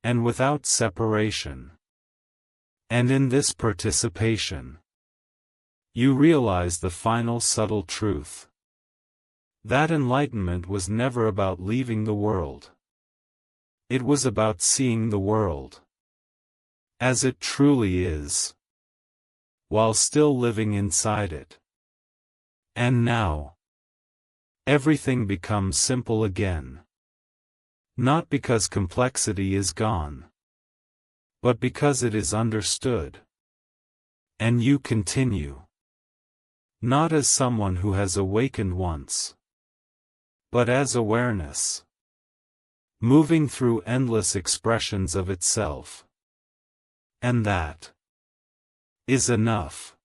and without separation. And in this participation, you realize the final subtle truth. That enlightenment was never about leaving the world. It was about seeing the world as it truly is, while still living inside it. And now, everything becomes simple again. Not because complexity is gone, but because it is understood. And you continue. Not as someone who has awakened once, but as awareness, moving through endless expressions of itself. And that is enough.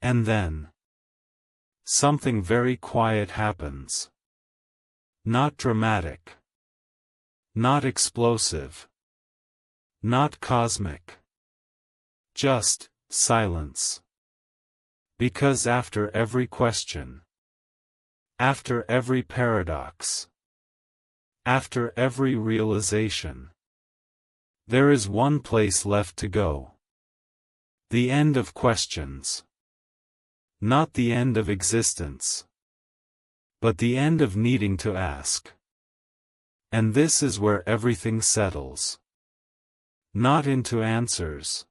And then, something very quiet happens. Not dramatic. Not explosive. Not cosmic. Just silence. Because after every question, after every paradox, after every realization, there is one place left to go. The end of questions. Not the end of existence, but the end of needing to ask. And this is where everything settles. Not into answers,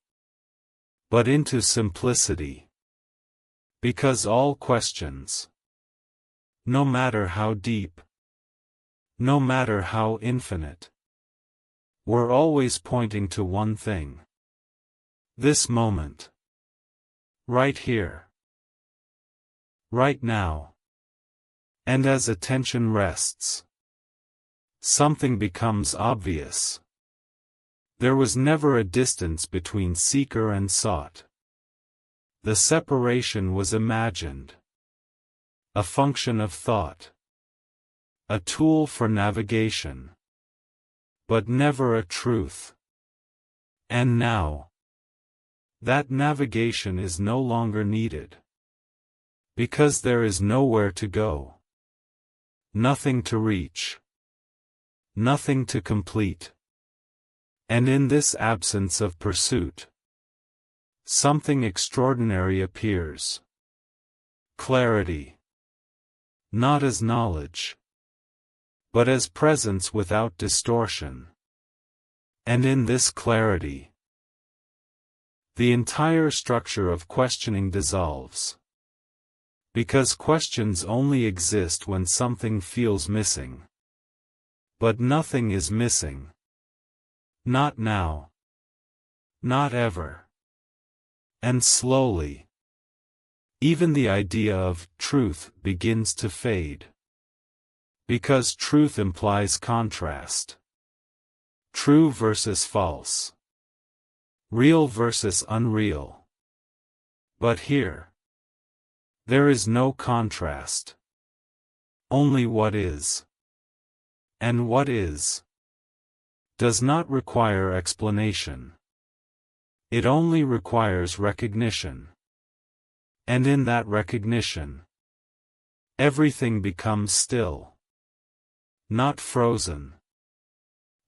but into simplicity. Because all questions, no matter how deep, no matter how infinite, were always pointing to one thing. This moment. Right here. Right now. And as attention rests, something becomes obvious. There was never a distance between seeker and sought. The separation was imagined. A function of thought. A tool for navigation. But never a truth. And now, that navigation is no longer needed. Because there is nowhere to go. Nothing to reach. Nothing to complete. And in this absence of pursuit, something extraordinary appears. Clarity. Not as knowledge, but as presence without distortion. And in this clarity, the entire structure of questioning dissolves. Because questions only exist when something feels missing. But nothing is missing. Not now. Not ever. And slowly, even the idea of truth begins to fade. Because truth implies contrast. True versus false. Real versus unreal. But here, there is no contrast. Only what is. And what is does not require explanation. It only requires recognition. And in that recognition, everything becomes still. Not frozen,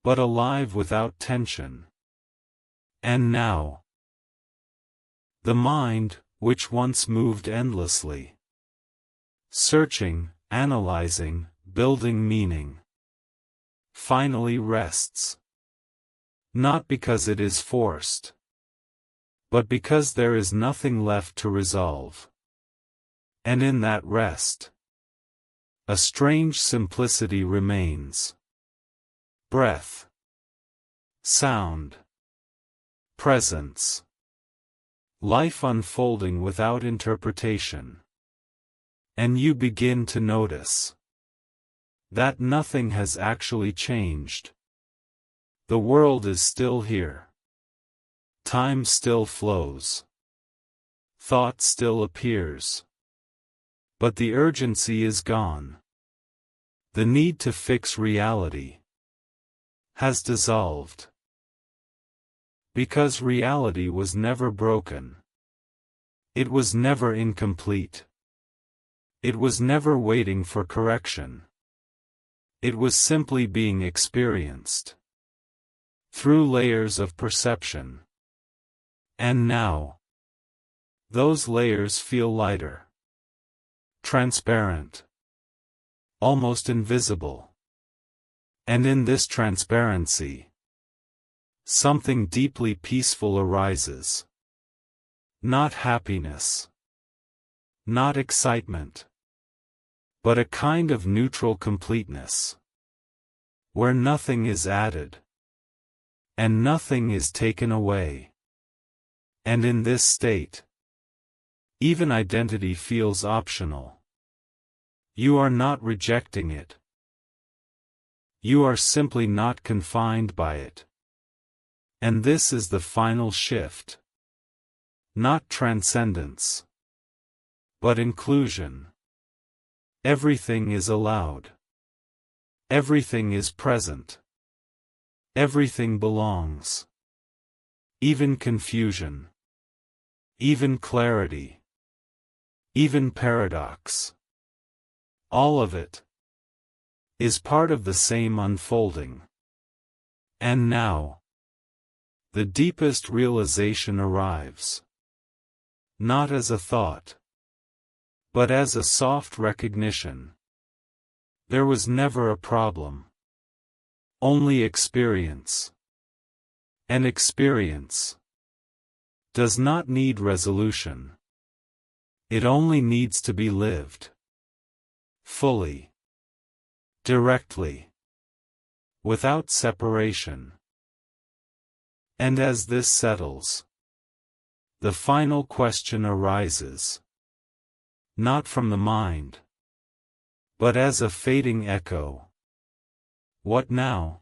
but alive without tension. And now, the mind, which once moved endlessly, searching, analyzing, building meaning, finally rests. Not because it is forced, but because there is nothing left to resolve. And in that rest, a strange simplicity remains. Breath, sound, presence, life unfolding without interpretation. And you begin to notice that nothing has actually changed. The world is still here. Time still flows. Thought still appears. But the urgency is gone. The need to fix reality has dissolved. Because reality was never broken. It was never incomplete. It was never waiting for correction. It was simply being experienced. through layers of perception. And now, those layers feel lighter, transparent, almost invisible. And in this transparency, something deeply peaceful arises. Not happiness, not excitement, but a kind of neutral completeness, where nothing is added, and nothing is taken away. And in this state, even identity feels optional. You are not rejecting it. You are simply not confined by it. And this is the final shift. Not transcendence, but inclusion. Everything is allowed. Everything is present. Everything belongs. Even confusion. Even clarity. Even paradox. All of it is part of the same unfolding. And now, the deepest realization arrives. Not as a thought, but as a soft recognition. There was never a problem. Only experience. And experience does not need resolution. It only needs to be lived. Fully. Directly. Without separation. And as this settles, the final question arises. Not from the mind, but as a fading echo. What now?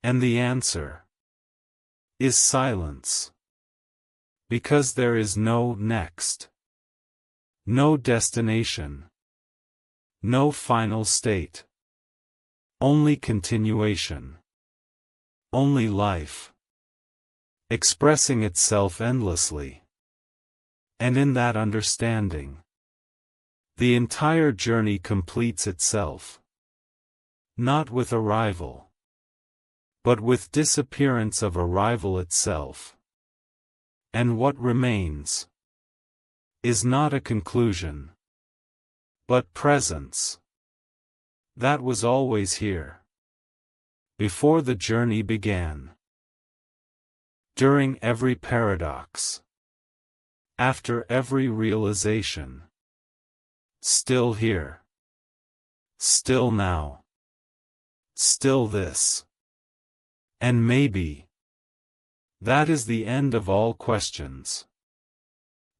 And the answer is silence. Because there is no next. No destination. No final state. Only continuation. Only life. Expressing itself endlessly. And in that understanding, the entire journey completes itself. Not with arrival, but with disappearance of arrival itself. And what remains is not a conclusion, but presence. That was always here. Before the journey began. During every paradox. After every realization. Still here. Still now. Still this. And maybe that is the end of all questions.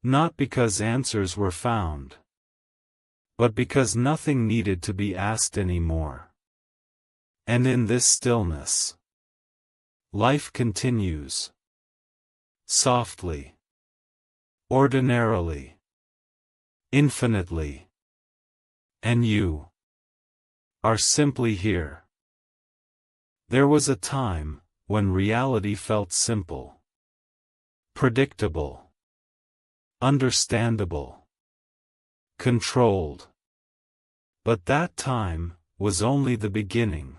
Not because answers were found, but because nothing needed to be asked anymore. And in this stillness, life continues. Softly. Ordinarily. Infinitely. And you are simply here. There was a time when reality felt simple. Predictable. Understandable. Controlled. But that time was only the beginning.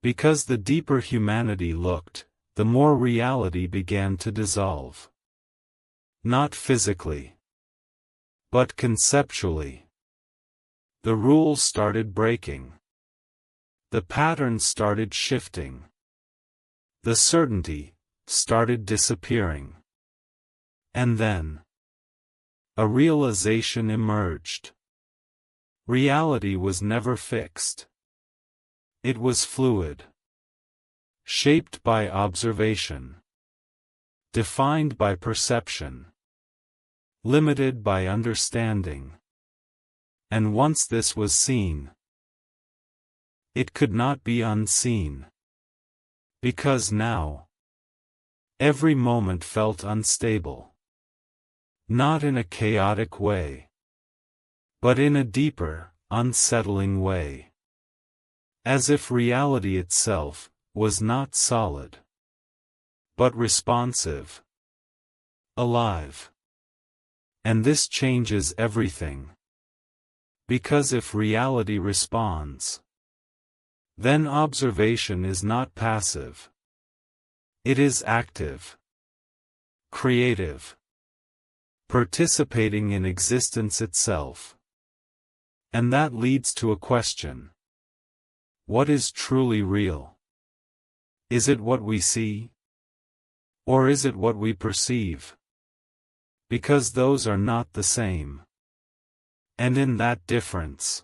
Because the deeper humanity looked, the more reality began to dissolve. Not physically, but conceptually. The rules started breaking. The patterns started shifting. The certainty started disappearing. And then, a realization emerged. Reality was never fixed. It was fluid. Shaped by observation. Defined by perception. Limited by understanding. And once this was seen, it could not be unseen. Because now, every moment felt unstable. Not in a chaotic way, but in a deeper, unsettling way. As if reality itself was not solid, but responsive, alive. And this changes everything. Because if reality responds, then observation is not passive, It is active, creative, participating in existence itself. And that leads to a question. What is truly real? Is it what we see? Or is it what we perceive? Because those are not the same. And in that difference,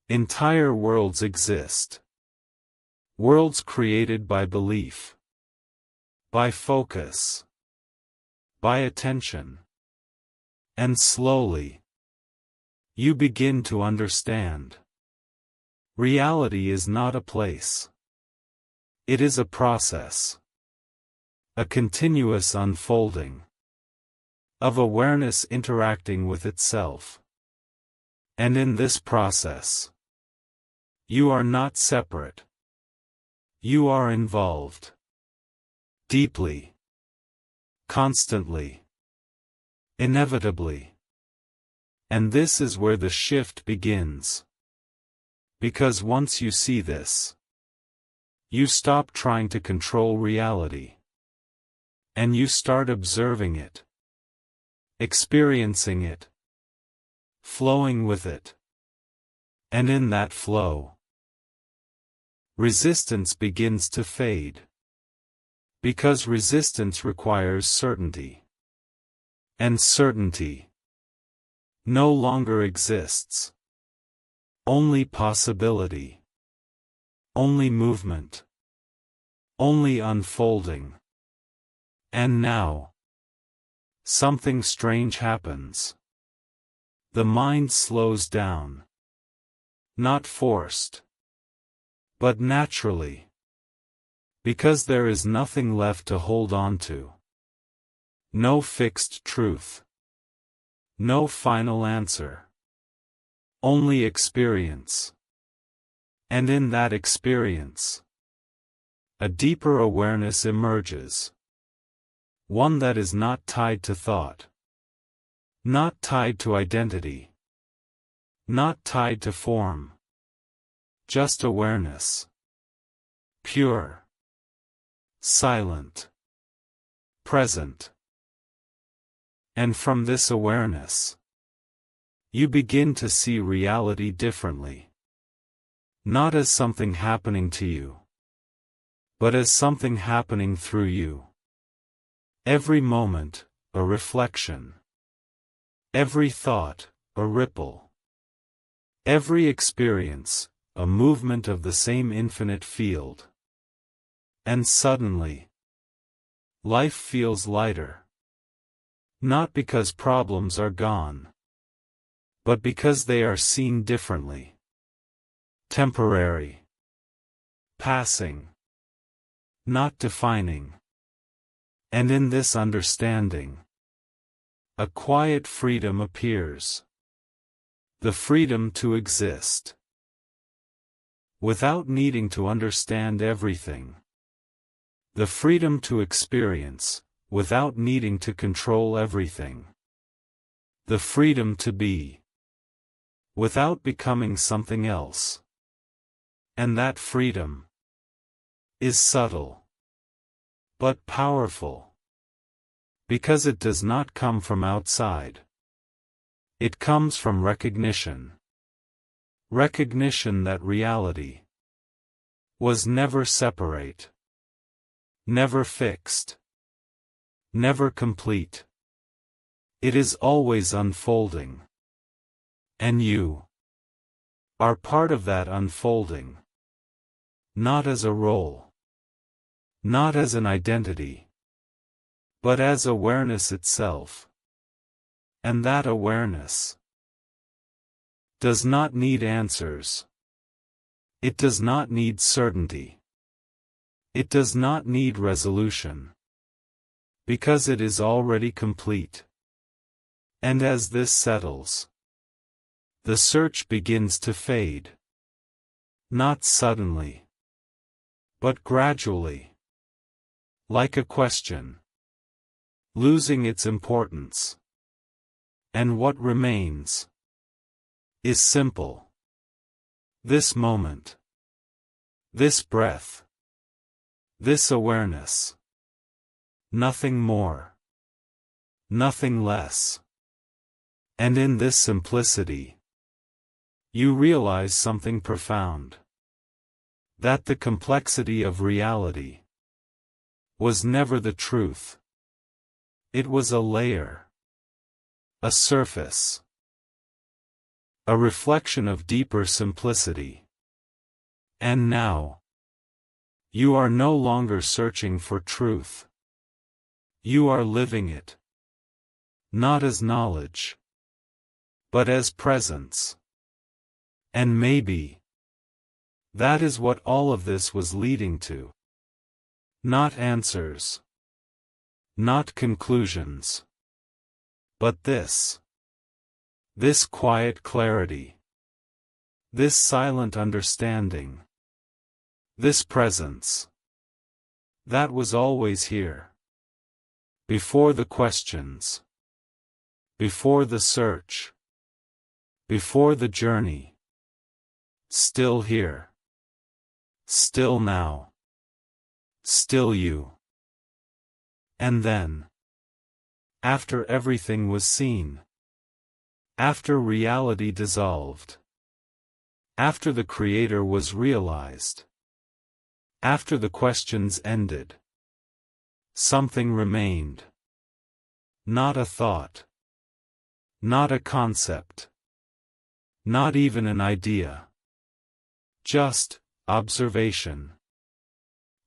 entire worlds exist. Worlds created by belief, by focus, by attention. And slowly, you begin to understand. Reality is not a place. It is a process. A continuous unfolding of awareness interacting with itself. And in this process, you are not separate. You are involved. Deeply. Constantly. Inevitably. And this is where the shift begins. Because once you see this, you stop trying to control reality. And you start observing it. Experiencing it. Flowing with it. And in that flow, resistance begins to fade. Because resistance requires certainty. And certainty no longer exists. Only possibility. Only movement. Only unfolding. And now, something strange happens. The mind slows down. Not forced, but naturally. Because there is nothing left to hold on to. No fixed truth. No final answer. Only experience. And in that experience, a deeper awareness emerges. One that is not tied to thought. Not tied to identity. Not tied to form. Just awareness. Pure. Silent. Present. And from this awareness, you begin to see reality differently. Not as something happening to you, but as something happening through you. Every moment, a reflection. Every thought, a ripple. Every experience, a movement of the same infinite field. And suddenly, life feels lighter. Not because problems are gone, but because they are seen differently. Temporary. Passing. Not defining. And in this understanding, a quiet freedom appears. The freedom to exist. Without needing to understand everything. The freedom to experience, without needing to control everything. The freedom to be. Without becoming something else. And that freedom is subtle, but powerful. Because it does not come from outside. It comes from recognition. Recognition that reality was never separate. Never fixed. Never complete. It is always unfolding. And you are part of that unfolding. Not as a role. Not as an identity. But as awareness itself. And that awareness does not need answers. It does not need certainty. It does not need resolution. Because it is already complete. And as this settles, the search begins to fade. Not suddenly, but gradually. Like a question, losing its importance. And what remains is simple. This moment. This breath. This awareness. Nothing more. Nothing less. And in this simplicity, you realize something profound. That the complexity of reality was never the truth. It was a layer. A surface. A reflection of deeper simplicity. And now, you are no longer searching for truth. You are living it. Not as knowledge, but as presence. And maybe, that is what all of this was leading to. Not answers. Not conclusions. But this. This quiet clarity. This silent understanding. This presence. That was always here. Before the questions. Before the search. Before the journey. Still here. Still now. Still you. And then, after everything was seen, after reality dissolved, after the Creator was realized, after the questions ended, something remained. Not a thought. Not a concept. Not even an idea. Just observation.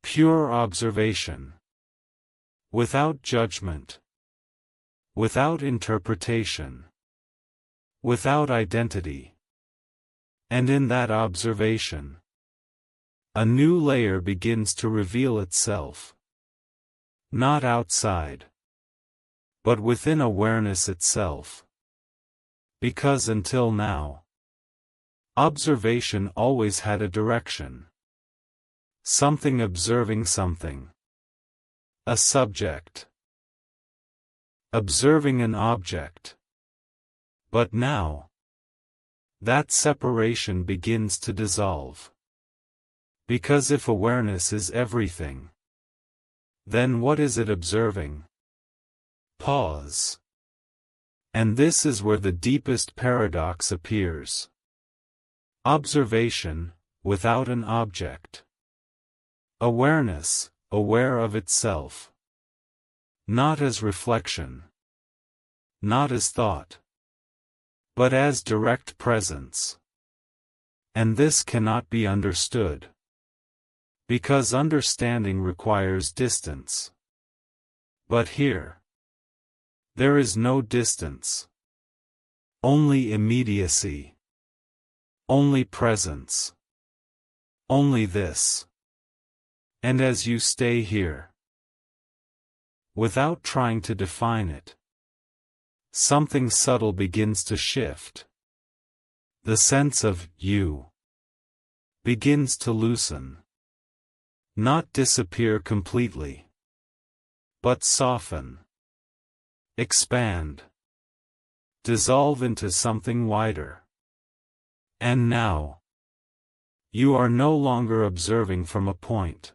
Pure observation. Without judgment. Without interpretation. Without identity. And in that observation, a new layer begins to reveal itself. Not outside, but within awareness itself. Because until now, observation always had a direction. Something observing something. A subject. Observing an object. But now, that separation begins to dissolve. Because if awareness is everything, then what is it observing? Pause. And this is where the deepest paradox appears. Observation, without an object. Awareness, aware of itself. Not as reflection. Not as thought. But as direct presence. And this cannot be understood. Because understanding requires distance. But here, there is no distance. Only immediacy. Only presence. Only this. And as you stay here, without trying to define it, something subtle begins to shift. The sense of you begins to loosen. Not disappear completely, but soften. Expand. Dissolve into something wider. And now, you are no longer observing from a point.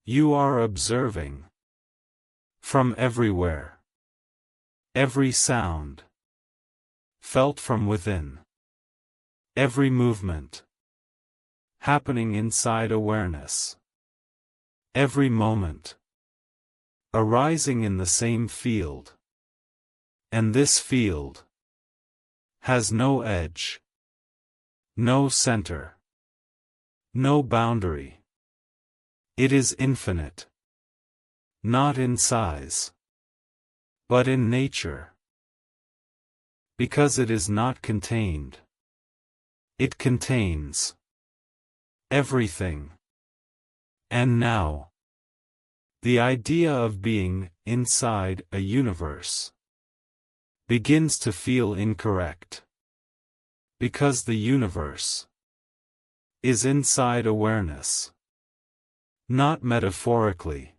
You are observing. From everywhere. Every sound. Felt from within. Every movement. Happening inside awareness. Every moment. Arising in the same field. And this field has no edge. No center. No boundary. It is infinite. Not in size, but in nature. Because it is not contained. It contains everything. And now, the idea of being inside a universe begins to feel incorrect. Because the universe is inside awareness. Not metaphorically,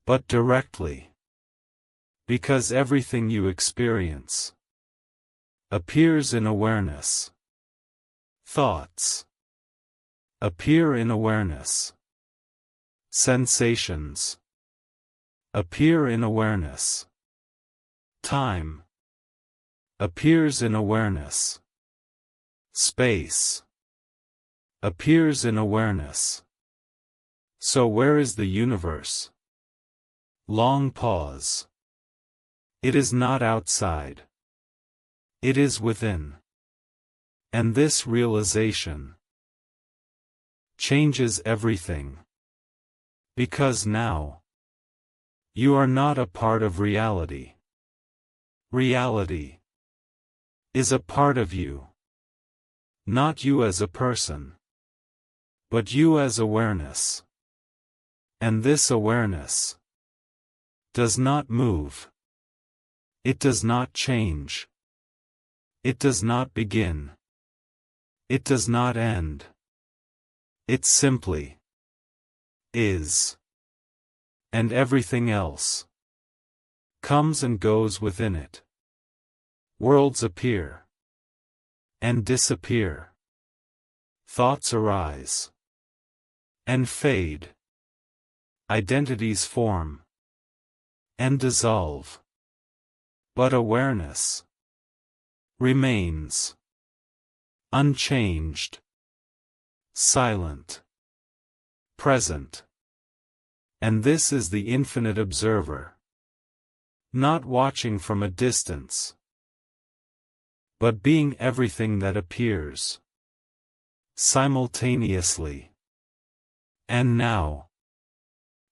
but directly. Because everything you experience appears in awareness. Thoughts appear in awareness. Sensations appear in awareness. Time appears in awareness. Space appears in awareness. So where is the universe? Long pause. It is not outside. It is within. And this realization changes everything. Because now, you are not a part of reality. Reality is a part of you. Not you as a person, but you as awareness. And this awareness does not move. It does not change. It does not begin. It does not end. It simply is. And everything else comes and goes within it. Worlds appear and disappear. Thoughts arise and fade. Identities form and dissolve. But awareness remains unchanged, silent, present. And this is the infinite observer, not watching from a distance, but being everything that appears simultaneously. And now,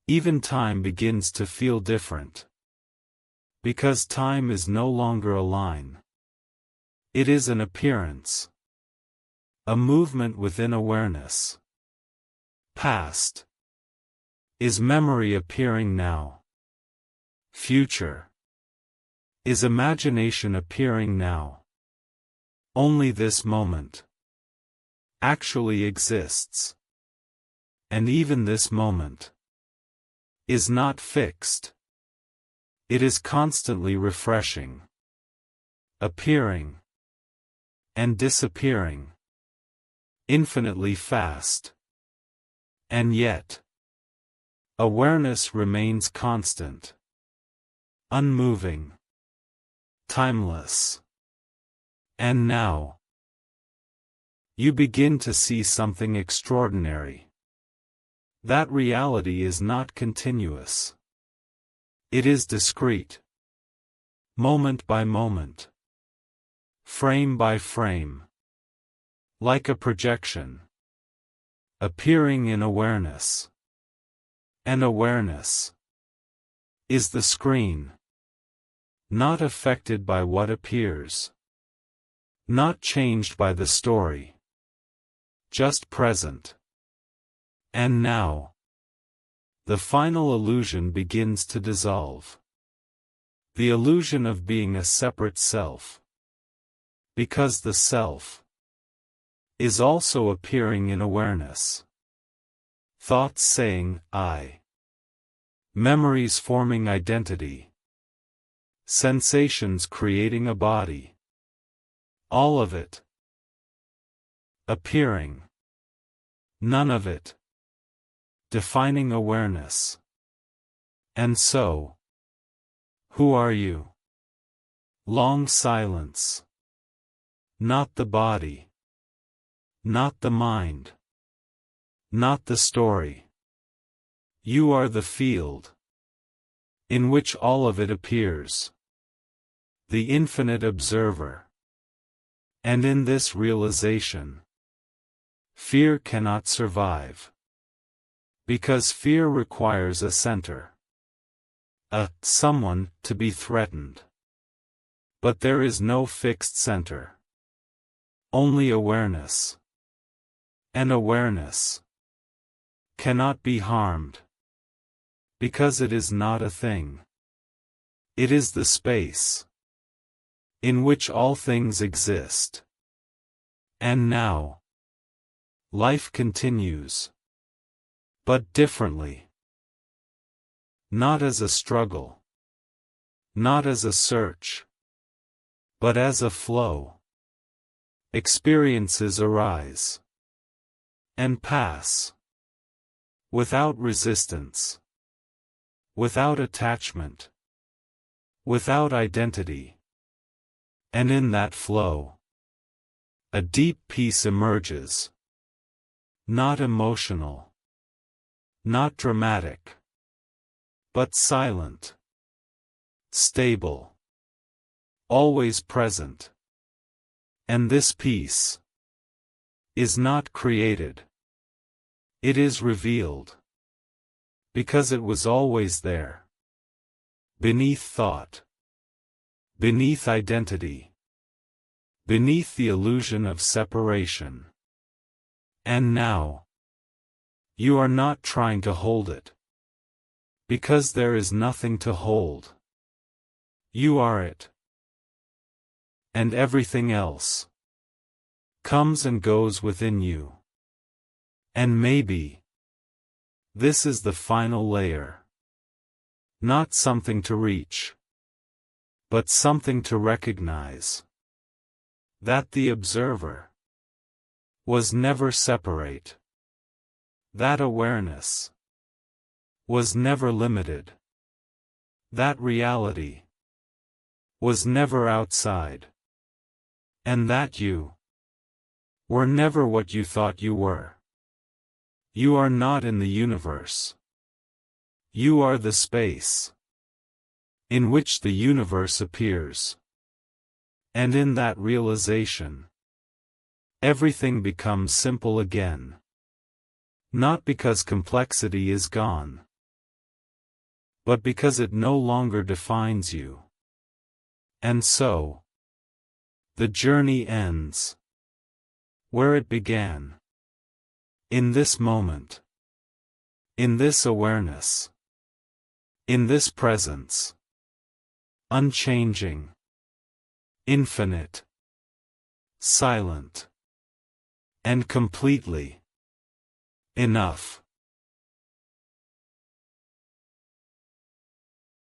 even time begins to feel different. Because time is no longer a line. It is an appearance. A movement within awareness. Past is memory appearing now. Future is imagination appearing now. Only this moment actually exists. And even this moment is not fixed. It is constantly refreshing, appearing, and disappearing, infinitely fast. And yet, awareness remains constant, unmoving, timeless. And now, you begin to see something extraordinary. That reality is not continuous. It is discrete. Moment by moment. Frame by frame. Like a projection. Appearing in awareness. And awareness is the screen. Not affected by what appears. Not changed by the story. Just present. And now, the final illusion begins to dissolve. The illusion of being a separate self. Because the self is also appearing in awareness. Thoughts saying, I. Memories forming identity. Sensations creating a body. All of it appearing. None of it defining awareness. And so, who are you? Long silence. Not the body. Not the mind. Not the story. You are the field in which all of it appears. The infinite observer. And in this realization, fear cannot survive. Because fear requires a center. Someone to be threatened. But there is no fixed center. Only awareness. And awareness cannot be harmed. Because it is not a thing. It is the space in which all things exist. And now, life continues. But differently. Not as a struggle. Not as a search. But as a flow. Experiences arise. And pass. without resistance, without attachment, without identity. And in that flow, a deep peace emerges. Not emotional, not dramatic, but silent, stable, always present. And this peace is not created. It is revealed. Because it was always there. Beneath thought. Beneath identity. Beneath the illusion of separation. And now, you are not trying to hold it. Because there is nothing to hold. You are it. And everything else comes and goes within you. And maybe this is the final layer. Not something to reach, but something to recognize. That the observer was never separate. That awareness was never limited. That reality was never outside. And that you were never what you thought you were. You are not in the universe. You are the space in which the universe appears. And in that realization, everything becomes simple again. Not because complexity is gone, but because it no longer defines you. And so, the journey ends where it began. In this moment. In this awareness. In this presence. Unchanging. Infinite. Silent. And completely enough.